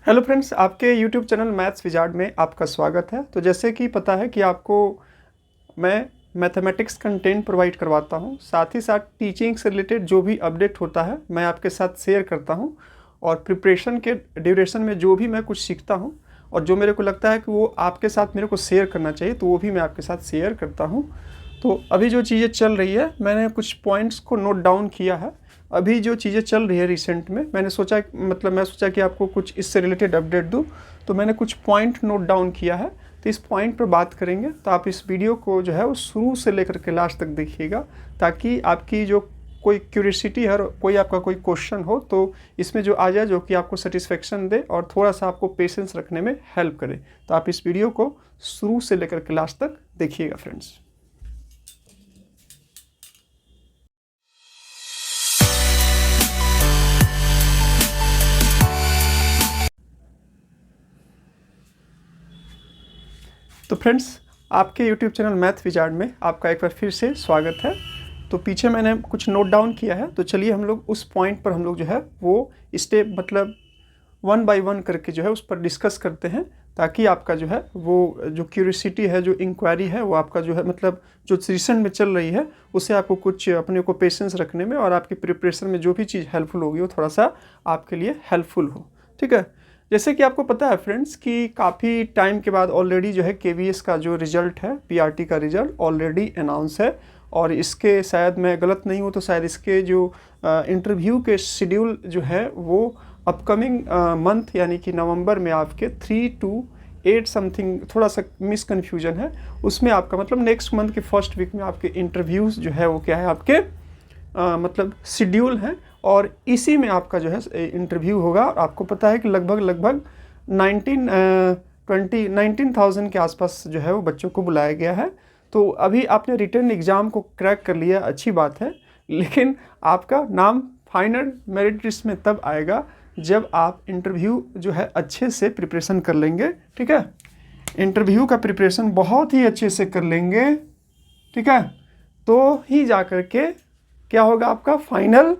Hello friends, आपके YouTube channel maths wizard में आपका स्वागत है। तो जैसे कि पता है कि आपको मैं मैथमेटिक्स कंटेंट प्रोवाइड करवाता हूं, साथ ही साथ टीचिंग से रिलेटेड जो भी अपडेट होता है मैं आपके साथ शेयर करता हूं, और प्रिपरेशन के ड्यूरेशन में जो भी मैं कुछ सीखता हूं और जो मेरे को लगता है कि वो आपके साथ मेरे को शेयर करना चाहिए तो वो भी मैं आपके साथ शेयर करता हूं। तो अभी जो चीज़ें चल रही है, मैंने कुछ पॉइंट्स को नोट डाउन किया है। अभी जो चीज़ें चल रही है रिसेंट में, मैं सोचा कि आपको कुछ इससे रिलेटेड अपडेट दूं, तो मैंने कुछ पॉइंट नोट डाउन किया है। तो इस पॉइंट पर बात करेंगे, तो आप इस वीडियो को जो है वो शुरू से लेकर के लास्ट तक देखिएगा, ताकि आपकी जो कोई क्यूरियोसिटी है और कोई आपका कोई क्वेश्चन हो तो इसमें जो आ जाए, जो कि आपको सेटिस्फेक्शन दे और थोड़ा सा आपको पेशेंस रखने में हेल्प करे। तो आप इस वीडियो को शुरू से लेकर के लास्ट तक देखिएगा फ्रेंड्स। तो फ्रेंड्स, आपके YouTube चैनल मैथ विजार्ड में आपका एक बार फिर से स्वागत है। तो पीछे मैंने कुछ नोट डाउन किया है, तो चलिए हम लोग उस पॉइंट पर हम लोग जो है वो स्टेप वन बाय वन करके जो है उस पर डिस्कस करते हैं, ताकि आपका जो है वो जो क्यूरियोसिटी है, जो इंक्वायरी है, वो आपका जो है जो रिसेंट में चल रही है उससे आपको कुछ अपने को पेशेंस रखने में और आपकी प्रिपरेशन में जो भी चीज़ हेल्पफुल होगी वो थोड़ा सा आपके लिए हेल्पफुल हो। ठीक है, जैसे कि आपको पता है फ्रेंड्स कि काफ़ी टाइम के बाद ऑलरेडी जो है KVS का जो रिज़ल्ट है, PRT का रिज़ल्ट ऑलरेडी अनाउंस है, और इसके शायद मैं गलत नहीं हूँ तो शायद इसके जो इंटरव्यू के शेड्यूल जो है वो अपकमिंग मंथ यानी कि नवंबर में आपके 3 to 8 समथिंग, थोड़ा सा मिस कन्फ्यूजन है उसमें, आपका नेक्स्ट मंथ के फर्स्ट वीक में आपके इंटरव्यूज़ जो है वो क्या है आपके शेड्यूल हैं, और इसी में आपका जो है इंटरव्यू होगा। और आपको पता है कि लगभग 19,000 के आसपास जो है वो बच्चों को बुलाया गया है। तो अभी आपने रिटन एग्ज़ाम को क्रैक कर लिया, अच्छी बात है, लेकिन आपका नाम फाइनल मेरिट लिस्ट में तब आएगा जब आप इंटरव्यू जो है अच्छे से प्रिपरेशन कर लेंगे। ठीक है, इंटरव्यू का प्रिपरेशन बहुत ही अच्छे से कर लेंगे, ठीक है, तो ही जा कर के क्या होगा, आपका फाइनल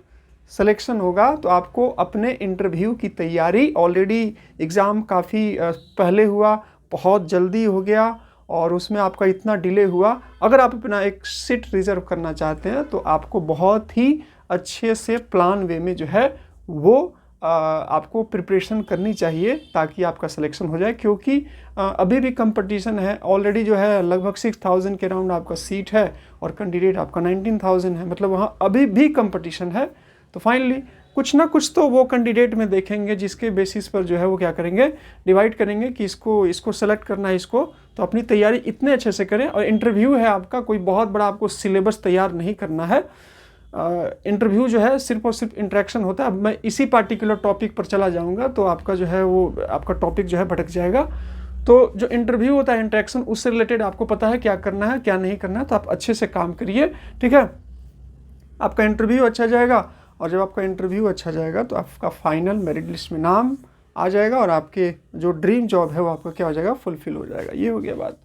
सिलेक्शन होगा। तो आपको अपने इंटरव्यू की तैयारी, ऑलरेडी एग्ज़ाम काफ़ी पहले हुआ, बहुत जल्दी हो गया और उसमें आपका इतना डिले हुआ। अगर आप अपना एक सीट रिज़र्व करना चाहते हैं तो आपको बहुत ही अच्छे से प्लान वे में जो है वो आपको प्रिपरेशन करनी चाहिए, ताकि आपका सिलेक्शन हो जाए। क्योंकि अभी भी कंपटीशन है, ऑलरेडी जो है लगभग 6,000 के राउंड आपका सीट है और कैंडिडेट आपका 19,000 है, वहाँ अभी भी कंपटीशन है। तो फाइनली कुछ ना कुछ तो वो कैंडिडेट में देखेंगे जिसके बेसिस पर जो है वो क्या करेंगे, डिवाइड करेंगे कि इसको सेलेक्ट करना है इसको। तो अपनी तैयारी इतने अच्छे से करें, और इंटरव्यू है आपका, कोई बहुत बड़ा आपको सिलेबस तैयार नहीं करना है। इंटरव्यू जो है सिर्फ और सिर्फ इंटरेक्शन होता है। अब मैं इसी पार्टिकुलर टॉपिक पर चला जाऊंगा तो आपका जो है वो आपका टॉपिक जो है भटक जाएगा। तो जो इंटरव्यू होता है इंटरेक्शन, उससे रिलेटेड आपको पता है क्या करना है क्या नहीं करना है, तो आप अच्छे से काम करिए। ठीक है, आपका इंटरव्यू अच्छा जाएगा, और जब आपका इंटरव्यू अच्छा जाएगा तो आपका फाइनल मेरिट लिस्ट में नाम आ जाएगा और आपके जो ड्रीम जॉब है वो आपका क्या हो जाएगा, फुलफिल हो जाएगा। ये हो गया बात।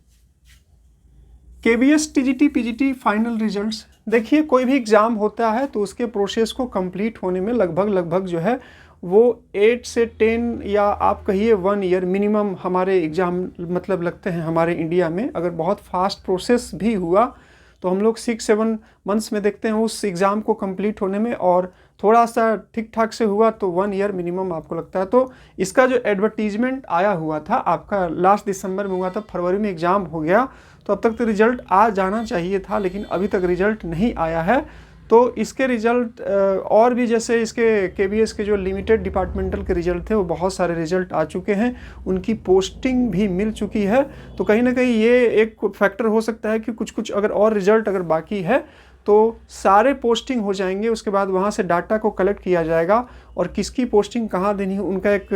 KVS TGT PGT final results, देखिए कोई भी एग्ज़ाम होता है तो उसके प्रोसेस को कंप्लीट होने में लगभग जो है वो 8 से 10 या आप कहिए 1 ईयर मिनिमम हमारे एग्ज़ाम लगते हैं हमारे इंडिया में। अगर बहुत फास्ट प्रोसेस भी हुआ तो हम लोग 6-7 मंथ्स में देखते हैं उस एग्ज़ाम को कंप्लीट होने में, और थोड़ा सा ठीक ठाक से हुआ तो 1 ईयर मिनिमम आपको लगता है। तो इसका जो एडवर्टीजमेंट आया हुआ था आपका लास्ट दिसंबर में हुआ था, फरवरी में एग्ज़ाम हो गया, तो अब तक तो रिज़ल्ट आ जाना चाहिए था, लेकिन अभी तक रिज़ल्ट नहीं आया है। तो इसके रिज़ल्ट और भी, जैसे इसके KVS के जो लिमिटेड डिपार्टमेंटल के रिज़ल्ट थे वो बहुत सारे रिज़ल्ट आ चुके हैं, उनकी पोस्टिंग भी मिल चुकी है। तो कहीं ना कहीं ये एक फैक्टर हो सकता है कि कुछ अगर और रिज़ल्ट अगर बाकी है तो सारे पोस्टिंग हो जाएंगे, उसके बाद वहाँ से डाटा को कलेक्ट किया जाएगा और किसकी पोस्टिंग कहाँ देनी है उनका एक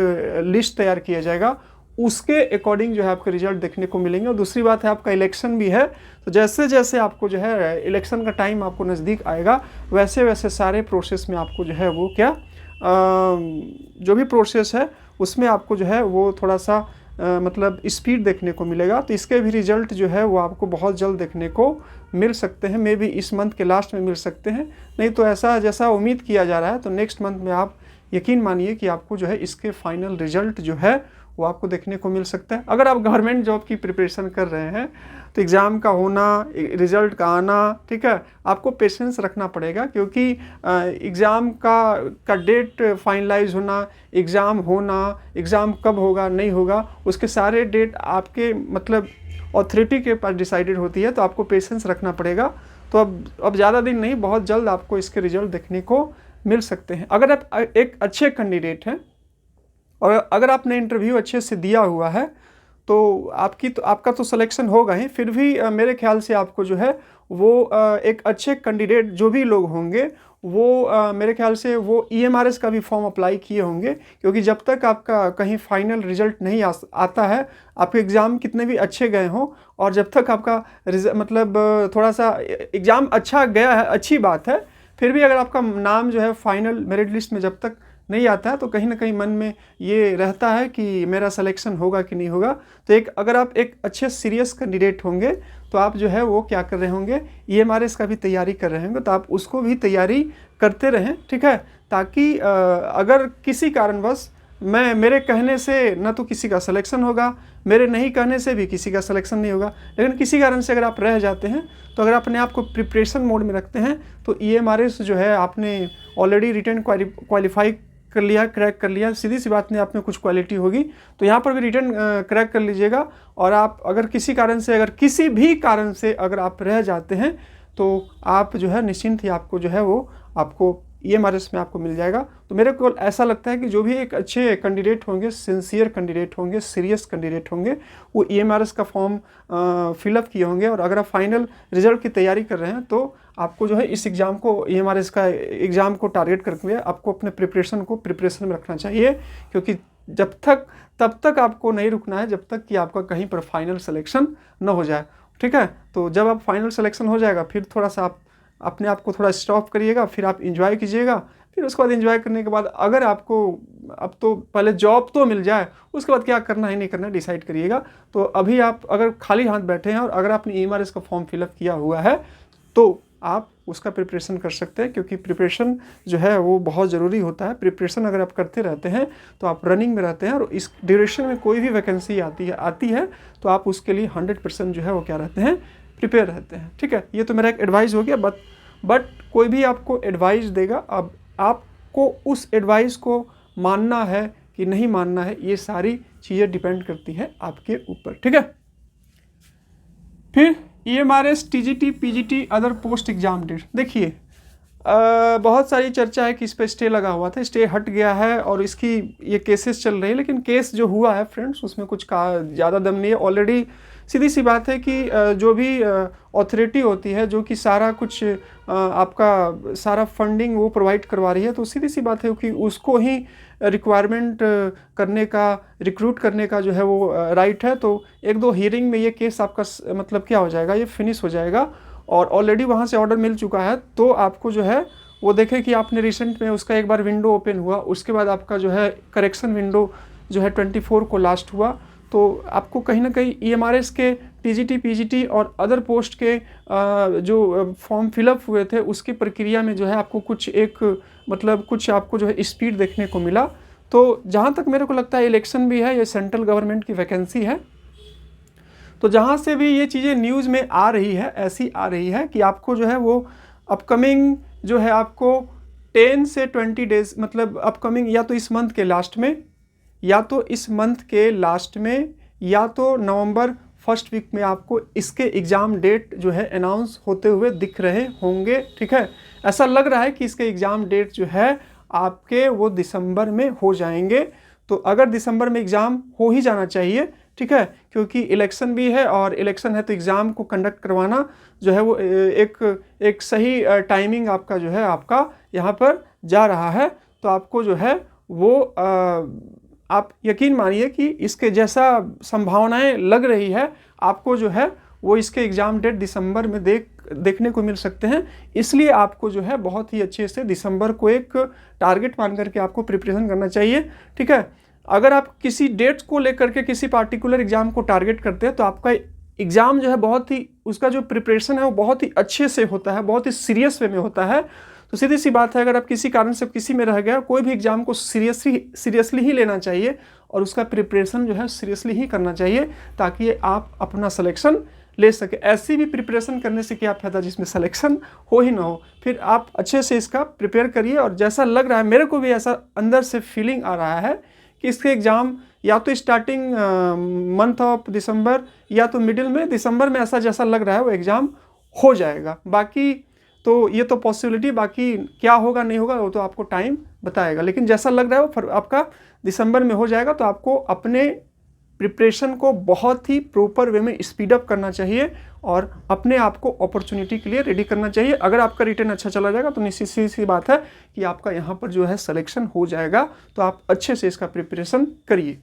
लिस्ट तैयार किया जाएगा, उसके अकॉर्डिंग जो है आपके रिजल्ट देखने को मिलेंगे। और दूसरी बात है आपका इलेक्शन भी है, तो जैसे जैसे आपको जो है इलेक्शन का टाइम आपको नज़दीक आएगा वैसे वैसे सारे प्रोसेस में आपको जो है वो क्या जो भी प्रोसेस है उसमें आपको जो है वो थोड़ा सा स्पीड देखने को मिलेगा। तो इसके भी रिजल्ट जो है वो आपको बहुत जल्द देखने को मिल सकते हैं, मे बी इस मंथ के लास्ट में मिल सकते हैं, नहीं तो ऐसा जैसा उम्मीद किया जा रहा है तो नेक्स्ट मंथ में आप यकीन मानिए कि आपको जो है इसके फाइनल रिजल्ट जो है वो आपको देखने को मिल सकता है। अगर आप गवर्नमेंट जॉब की प्रिपरेशन कर रहे हैं तो एग्ज़ाम का होना, रिजल्ट का आना, ठीक है, आपको पेशेंस रखना पड़ेगा, क्योंकि एग्ज़ाम का डेट फाइनलाइज होना, एग्ज़ाम होना, एग्ज़ाम कब होगा नहीं होगा, उसके सारे डेट आपके मतलब अथॉरिटी के पास डिसाइडेड होती है, तो आपको पेशेंस रखना पड़ेगा। तो अब ज़्यादा दिन नहीं, बहुत जल्द आपको इसके रिजल्ट देखने को मिल सकते हैं। अगर आप एक अच्छे कैंडिडेट हैं और अगर आपने इंटरव्यू अच्छे से दिया हुआ है तो आपका तो सिलेक्शन होगा ही, फिर भी मेरे ख्याल से आपको जो है वो एक अच्छे कैंडिडेट जो भी लोग होंगे वो मेरे ख्याल से वो EMRS का भी फॉर्म अप्लाई किए होंगे, क्योंकि जब तक आपका कहीं फाइनल रिजल्ट नहीं आता है, आपके एग्ज़ाम कितने भी अच्छे गए हों और जब तक आपका मतलब थोड़ा सा एग्ज़ाम अच्छा गया है, अच्छी बात है, फिर भी अगर आपका नाम जो है फाइनल मेरिट लिस्ट में जब तक नहीं आता है तो कहीं ना कहीं मन में ये रहता है कि मेरा सिलेक्शन होगा कि नहीं होगा। तो अगर आप एक अच्छे सीरियस कैंडिडेट होंगे तो आप जो है वो क्या कर रहे होंगे, EMRS का भी तैयारी कर रहे होंगे, तो आप उसको भी तैयारी करते रहें, ठीक है, ताकि अगर किसी कारणवश मेरे कहने से ना तो किसी का सिलेक्शन होगा, मेरे नहीं कहने से भी किसी का सिलेक्शन नहीं होगा, लेकिन किसी कारण से अगर आप रह जाते हैं तो अगर अपने आप को प्रिपरेशन मोड में रखते हैं तो EMRS जो है आपने ऑलरेडी रिटन क्वालिफाई कर लिया, क्रैक कर लिया, सीधी सी बात नहीं, आप में कुछ क्वालिटी होगी तो यहाँ पर भी रिटन क्रैक कर लीजिएगा। और आप अगर किसी भी कारण से अगर आप रह जाते हैं तो आप जो है निश्चिंत ही आपको जो है वो आपको EMRS में आपको मिल जाएगा। तो मेरे को ऐसा लगता है कि जो भी एक अच्छे कैंडिडेट होंगे, सिंसियर कैंडिडेट होंगे, सीरियस कैंडिडेट होंगे, वो EMRS का फॉर्म फिलअप किए होंगे। और अगर आप फाइनल रिजल्ट की तैयारी कर रहे हैं तो आपको जो है इस एग्ज़ाम को, EMRS का एग्ज़ाम को टारगेट करके आपको अपने प्रिपरेशन में रखना चाहिए, क्योंकि तब तक आपको नहीं रुकना है जब तक कि आपका कहीं पर फाइनल सिलेक्शन न हो जाए, ठीक है। तो जब आप फाइनल सिलेक्शन हो जाएगा फिर थोड़ा सा आप अपने आप को थोड़ा स्टॉप करिएगा, फिर आप इंजॉय कीजिएगा, फिर उसके बाद इंजॉय करने के बाद अगर आपको अब तो पहले जॉब तो मिल जाए, उसके बाद क्या करना है नहीं करना डिसाइड करिएगा। तो अभी आप अगर खाली हाथ बैठे हैं और अगर आपने EMRS का फॉर्म फिलअप किया हुआ है तो आप उसका प्रिपरेशन कर सकते हैं, क्योंकि प्रिपरेशन जो है वो बहुत ज़रूरी होता है। प्रिपरेशन अगर आप करते रहते हैं तो आप रनिंग में रहते हैं और इस ड्यूरेशन में कोई भी वैकेंसी आती है तो आप उसके लिए 100% जो है वो क्या रहते हैं, प्रिपेयर रहते हैं, ठीक है। ये तो मेरा एक एडवाइस हो गया, बट कोई भी आपको एडवाइस देगा, अब आपको उस एडवाइस को मानना है कि नहीं मानना है, ये सारी चीज़ें डिपेंड करती है आपके ऊपर, ठीक है। फिर EMRS, TGT, PGT other post exam date, देखिए बहुत सारी चर्चा है कि इस पर स्टे लगा हुआ था, स्टे हट गया है और इसकी ये केसेस चल रही है, लेकिन केस जो हुआ है फ्रेंड्स उसमें कुछ ज़्यादा दम नहीं है। ऑलरेडी सीधी सी बात है कि जो भी अथॉरिटी होती है जो कि सारा कुछ आपका सारा फंडिंग वो प्रोवाइड करवा रही है, तो सीधी सी बात है कि उसको ही रिक्वायरमेंट करने का, रिक्रूट करने का जो है वो राइट है। तो 1-2 हियरिंग में ये केस आपका मतलब क्या हो जाएगा, ये फिनिश हो जाएगा और ऑलरेडी वहाँ से ऑर्डर मिल चुका है। तो आपको जो है वो देखें कि आपने रिसेंट में उसका एक बार विंडो ओपन हुआ, उसके बाद आपका जो है करेक्शन विंडो जो है 24 को लास्ट हुआ, तो आपको कहीं ना कहीं EMRS के TGT, PGT और अदर पोस्ट के जो फॉर्म फिलअप हुए थे उसकी प्रक्रिया में जो है आपको कुछ आपको जो है स्पीड देखने को मिला। तो जहाँ तक मेरे को लगता है इलेक्शन भी है, ये सेंट्रल गवर्नमेंट की वैकेंसी है, तो जहाँ से भी ये चीज़ें न्यूज़ में आ रही है, ऐसी आ रही है कि आपको जो है वो अपकमिंग जो है आपको 10 से 20 डेज मतलब अपकमिंग या तो इस मंथ के लास्ट में, या तो नवंबर फर्स्ट वीक में आपको इसके एग्ज़ाम डेट जो है अनाउंस होते हुए दिख रहे होंगे, ठीक है। ऐसा लग रहा है कि इसके एग्ज़ाम डेट जो है आपके वो दिसंबर में हो जाएंगे। तो अगर दिसंबर में एग्ज़ाम हो ही जाना चाहिए, ठीक है, क्योंकि इलेक्शन भी है और इलेक्शन है तो एग्ज़ाम को कंडक्ट करवाना जो है वो एक सही टाइमिंग आपका जो है आपका यहाँ पर जा रहा है। तो आपको जो है वो आप यकीन मानिए कि इसके जैसा संभावनाएं लग रही है, आपको जो है वो इसके एग्ज़ाम डेट दिसंबर में देखने को मिल सकते हैं। इसलिए आपको जो है बहुत ही अच्छे से दिसंबर को एक टारगेट मान करके आपको प्रिपरेशन करना चाहिए, ठीक है। अगर आप किसी डेट को लेकर के किसी पार्टिकुलर एग्ज़ाम को टारगेट करते हैं तो आपका एग्ज़ाम जो है बहुत ही, उसका जो प्रिपरेशन है वो बहुत ही अच्छे से होता है, बहुत ही सीरियस वे में होता है। तो सीधी सी बात है, अगर आप किसी कारण से किसी में रह गया, कोई भी एग्जाम को सीरियसली ही लेना चाहिए और उसका प्रिपरेशन जो है सीरियसली ही करना चाहिए, ताकि आप अपना सिलेक्शन ले सके। ऐसी भी प्रिपरेशन करने से क्या फ़ायदा जिसमें सिलेक्शन हो ही ना हो। फिर आप अच्छे से इसका प्रिपेयर करिए, और जैसा लग रहा है, मेरे को भी ऐसा अंदर से फीलिंग आ रहा है कि इसके एग्ज़ाम या तो स्टार्टिंग मंथ ऑफ दिसंबर या तो मिडिल में दिसंबर में, ऐसा जैसा लग रहा है वो एग्ज़ाम हो जाएगा। बाकी तो ये तो पॉसिबिलिटी, बाकी क्या होगा नहीं होगा वो तो आपको टाइम बताएगा, लेकिन जैसा लग रहा है वो आपका दिसंबर में हो जाएगा। तो आपको अपने प्रिपरेशन को बहुत ही प्रॉपर वे में स्पीड अप करना चाहिए और अपने आप को अपॉर्चुनिटी के लिए रेडी करना चाहिए। अगर आपका रिटर्न अच्छा चला जाएगा तो निश्चित सी बात है कि आपका यहाँ पर जो है सिलेक्शन हो जाएगा। तो आप अच्छे से इसका प्रिपरेशन करिए।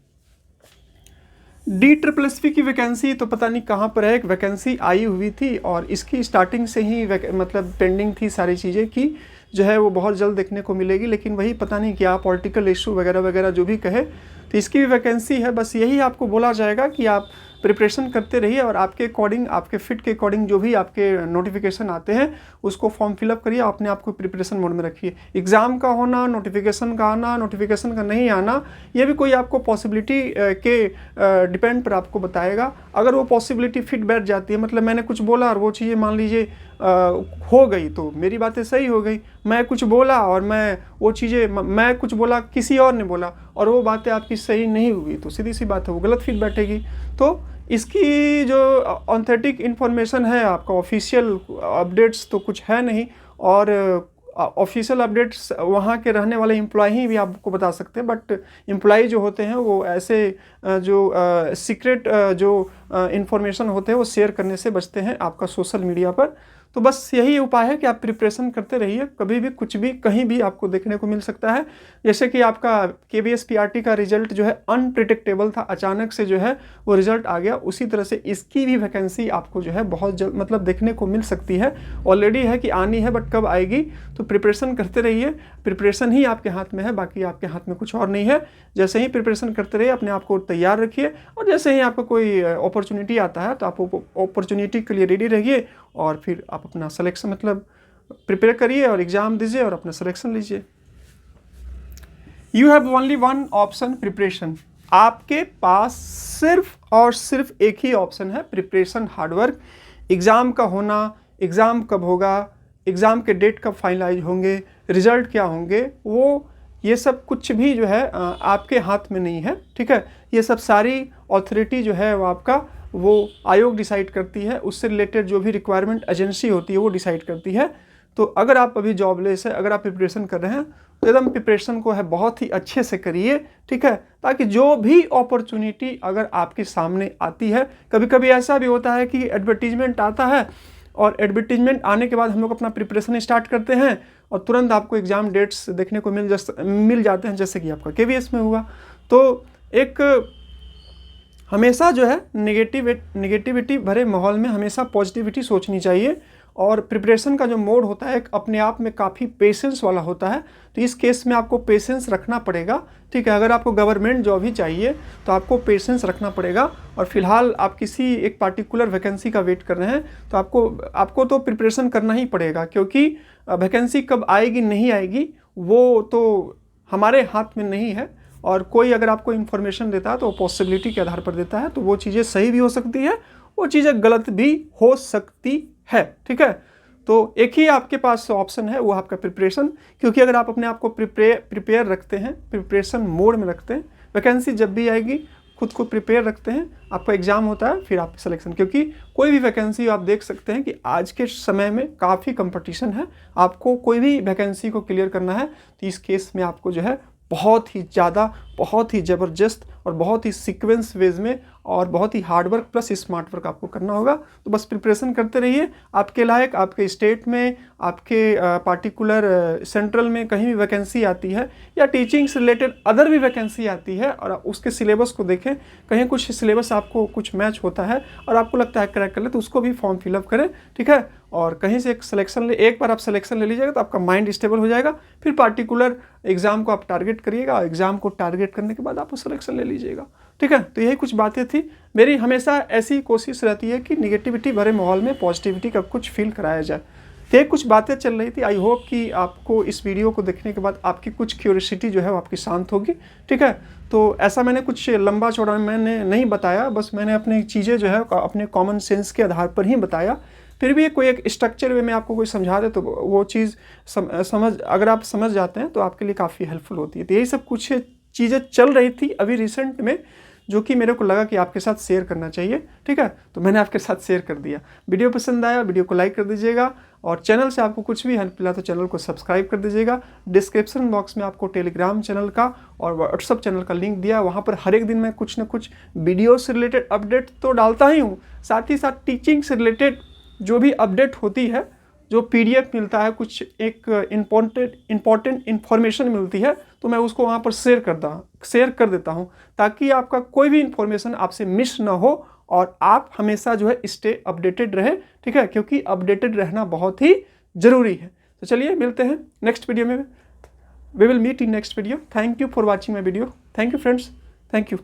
DSSS की वैकेंसी तो पता नहीं कहाँ पर है, एक वैकेंसी आई हुई थी और इसकी स्टार्टिंग से ही मतलब पेंडिंग थी सारी चीज़ें कि जो है वो बहुत जल्द देखने को मिलेगी, लेकिन वही पता नहीं क्या पॉलिटिकल इशू वगैरह वगैरह जो भी कहे, तो इसकी भी वैकेंसी है। बस यही आपको बोला जाएगा कि आप प्रिपरेशन करते रहिए और आपके अकॉर्डिंग, आपके फिट के अकॉर्डिंग जो भी आपके नोटिफिकेशन आते हैं उसको फॉर्म फिलअप करिए, अपने आप को प्रिपरेशन मोड में रखिए। एग्ज़ाम का होना, नोटिफिकेशन का आना, नोटिफिकेशन का नहीं आना, ये भी कोई आपको पॉसिबिलिटी के डिपेंड पर आपको बताएगा। अगर वो पॉसिबिलिटी फिट बैठ जाती है, मतलब मैंने कुछ बोला और वो चीज़ें मान लीजिए हो गई तो मेरी बातें सही हो गई, मैं कुछ बोला और मैं कुछ बोला किसी और ने बोला और वो बातें आपकी सही नहीं हुई, तो सीधी सी बात है वो गलत फिट बैठेगी। तो इसकी जो ऑथेंटिक इन्फॉर्मेशन है, आपका ऑफिशियल अपडेट्स तो कुछ है नहीं, और ऑफिशियल अपडेट्स वहाँ के रहने वाले एम्प्लॉय ही भी आपको बता सकते हैं, बट एम्प्लॉय जो होते हैं वो ऐसे जो सीक्रेट जो इन्फॉर्मेशन होते हैं वो शेयर करने से बचते हैं आपका सोशल मीडिया पर। तो बस यही उपाय है कि आप प्रिपरेशन करते रहिए, कभी भी कुछ भी कहीं भी आपको देखने को मिल सकता है। जैसे कि आपका KVS PRT का रिजल्ट जो है अनप्रिडिक्टेबल था, अचानक से जो है वो रिजल्ट आ गया, उसी तरह से इसकी भी वैकेंसी आपको जो है बहुत जल्द मतलब देखने को मिल सकती है। ऑलरेडी है कि आनी है, बट कब आएगी, तो प्रिपरेशन करते रहिए। प्रिपरेशन ही आपके हाथ में है, बाकी आपके हाथ में कुछ और नहीं है। जैसे ही प्रिपरेशन करते रहिए, अपने आप को तैयार रखिए, और जैसे ही आपको कोई अपॉर्चुनिटी आता है तो आप अपॉर्चुनिटी के लिए रेडी रहिए और फिर आप अपना सिलेक्शन मतलब प्रिपेयर करिए और एग्ज़ाम दीजिए और अपना सिलेक्शन लीजिए। You have only one option, preparation. आपके पास सिर्फ और सिर्फ एक ही ऑप्शन है, प्रिपरेशन, हार्डवर्क। एग्ज़ाम का होना, एग्ज़ाम कब होगा, एग्ज़ाम के डेट कब फाइनलाइज होंगे, रिजल्ट क्या होंगे, वो ये सब कुछ भी जो है आपके हाथ में नहीं है, ठीक है। ये सब सारी अथॉरिटी जो है वो आपका वो आयोग डिसाइड करती है, उससे रिलेटेड जो भी रिक्वायरमेंट एजेंसी होती है वो डिसाइड करती है। तो अगर आप अभी जॉबलेस है, अगर आप प्रिपरेशन कर रहे हैं तो एकदम प्रिपरेशन को है बहुत ही अच्छे से करिए, ठीक है, ताकि जो भी अपॉर्चुनिटी अगर आपके सामने आती है, कभी कभी ऐसा भी होता है कि एडवर्टीजमेंट आता है और एडवर्टीजमेंट आने के बाद हम लोग अपना प्रिपरेशन स्टार्ट करते हैं और तुरंत आपको एग्ज़ाम डेट्स देखने को मिल जाते हैं, जैसे कि आपका KVS में हुआ। तो एक हमेशा जो है नेगेटिविटी भरे माहौल में हमेशा पॉजिटिविटी सोचनी चाहिए, और प्रिपरेशन का जो मोड होता है एक अपने आप में काफ़ी पेशेंस वाला होता है। तो इस केस में आपको पेशेंस रखना पड़ेगा, ठीक है। अगर आपको गवर्नमेंट जॉब ही चाहिए तो आपको पेशेंस रखना पड़ेगा, और फिलहाल आप किसी एक पार्टिकुलर वैकेंसी का वेट कर रहे हैं तो आपको तो प्रिपरेशन करना ही पड़ेगा, क्योंकि वैकेंसी कब आएगी नहीं आएगी वो तो हमारे हाथ में नहीं है। और कोई अगर आपको इन्फॉर्मेशन देता है तो पॉसिबिलिटी के आधार पर देता है, तो वो चीज़ें सही भी हो सकती है, वो चीज़ें गलत भी हो सकती है, ठीक है। तो एक ही आपके पास ऑप्शन है, वो आपका प्रिपरेशन, क्योंकि अगर आप अपने आप को प्रिपेयर रखते हैं, प्रिपरेशन मोड में रखते हैं, वैकेंसी जब भी आएगी खुद को प्रिपेयर रखते हैं, आपका एग्ज़ाम होता है फिर आपका सिलेक्शन। क्योंकि कोई भी वैकेंसी आप देख सकते हैं कि आज के समय में काफ़ी कंपटीशन है, आपको कोई भी वैकेंसी को क्लियर करना है तो इस केस में आपको जो है बहुत ही ज़्यादा, बहुत ही ज़बरदस्त और बहुत ही सीक्वेंस वेज में और बहुत ही हार्डवर्क प्लस स्मार्ट वर्क आपको करना होगा। तो बस प्रिपरेशन करते रहिए, आपके लायक आपके स्टेट में, आपके पार्टिकुलर सेंट्रल में कहीं भी वैकेंसी आती है या टीचिंग से रिलेटेड अदर भी वैकेंसी आती है और उसके सिलेबस को देखें, कहीं कुछ सिलेबस आपको कुछ मैच होता है और आपको लगता है क्रैक कर ले तो उसको भी फॉर्म फिलअप करें, ठीक है। और कहीं से एक सिलेक्शन ले, एक बार आप सिलेक्शन ले लीजिएगा तो आपका माइंड स्टेबल हो जाएगा, फिर पार्टिकुलर एग्जाम को आप टारगेट करिएगा, एग्जाम को टारगेट करने के बाद आप सिलेक्शन ले लीजिएगा, ठीक है। तो यही कुछ बातें थी मेरी, हमेशा ऐसी कोशिश रहती है कि निगेटिविटी भरे माहौल में पॉजिटिविटी का कुछ फील कराया जाए। तो ये कुछ बातें चल रही थी। आई होप कि आपको इस वीडियो को देखने के बाद आपकी कुछ क्यूरियोसिटी जो है वो आपकी शांत होगी, ठीक है। तो ऐसा मैंने कुछ लंबा चौड़ा मैंने नहीं बताया, बस मैंने अपनी चीज़ें जो है अपने कॉमन सेंस के आधार पर ही बताया। फिर भी कोई एक स्ट्रक्चर वे में आपको कोई समझा दे तो वो चीज़ अगर आप समझ जाते हैं तो आपके लिए काफ़ी हेल्पफुल होती है। तो यही सब कुछ चीज़ें चल रही थी अभी रिसेंट में, जो कि मेरे को लगा कि आपके साथ शेयर करना चाहिए, ठीक है। तो मैंने आपके साथ शेयर कर दिया। वीडियो पसंद आया वीडियो को लाइक कर दीजिएगा, और चैनल से आपको कुछ भी हेल्प मिला तो चैनल को सब्सक्राइब कर दीजिएगा। डिस्क्रिप्शन बॉक्स में आपको टेलीग्राम चैनल का और व्हाट्सअप चैनल का लिंक दिया, वहाँ पर हर एक दिन मैं कुछ ना कुछ वीडियो से रिलेटेड अपडेट तो डालता ही हूँ, साथ ही साथ टीचिंग से रिलेटेड जो भी अपडेट होती है, जो PDF मिलता है, कुछ एक इम्पॉर्टेंट इन्फॉर्मेशन मिलती है, तो मैं उसको वहाँ पर शेयर कर देता हूँ, ताकि आपका कोई भी इन्फॉर्मेशन आपसे मिस ना हो और आप हमेशा जो है स्टे अपडेटेड रहे, ठीक है, क्योंकि अपडेटेड रहना बहुत ही ज़रूरी है। तो चलिए मिलते हैं नेक्स्ट वीडियो में। We will meet in next video. Thank you for watching my video. Thank you friends, thank you.